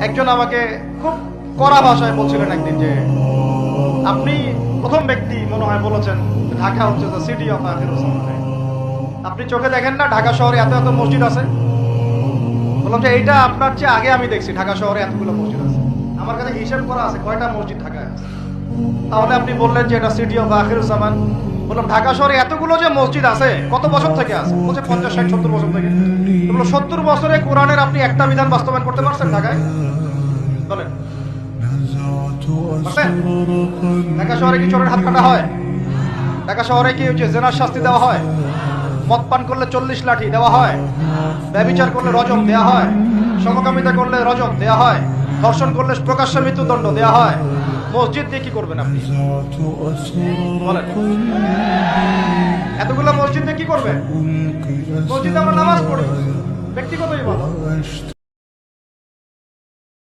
একজন আমাকে খুব কড়া ভাষায় বলছিলেন একদিন যে আপনি প্রথম ব্যক্তি মনে হয় বলেছেন ঢাকা হচ্ছে দ্য সিটি অফ আখিরুজ জামান। আপনি চোখে দেখেন না ঢাকা শহরে এত এত মসজিদ আছে? বললাম যে এইটা আপনার চেয়ে আগে আমি দেখছি ঢাকা শহরে এতগুলো মসজিদ আছে। আমার কাছে হিসাব করা আছে কয়টা মসজিদ ঢাকায় আছে। তাহলে আপনি বললেন যে এটা সিটি অফ আখিরুজ জামান। বললাম ঢাকা শহরে এতগুলো যে মসজিদ আছে কত বছর থেকে আছে? বলছে 50, 60, 70 বছর থেকে। বললো 70 বছরে কোরআনের আপনি একটা বিধান বাস্তবায়ন করতে পারছেন ঢাকায়? বলেন পারছেন? ঢাকা শহরে কি চোরের হাত কাটা হয়? ঢাকা শহরে কি যে জেনার শাস্তি দেওয়া হয়? মদ পান করলে 40 লাঠি দেওয়া হয়? ব্যভিচার করলে রজম দেওয়া হয়? সমকামিতা করলে রজম দেওয়া হয়? ধর্ষণ করলে প্রকাশ্য মৃত্যুদণ্ড দেওয়া হয়? মসজিদ দিয়ে কি করবেন আপনি? বলেন এতগুলো মসজিদ দিয়ে কি করবেন? মসজিদে আমরা নামাজ পড়ি, ব্যক্তিগত ইবাদত।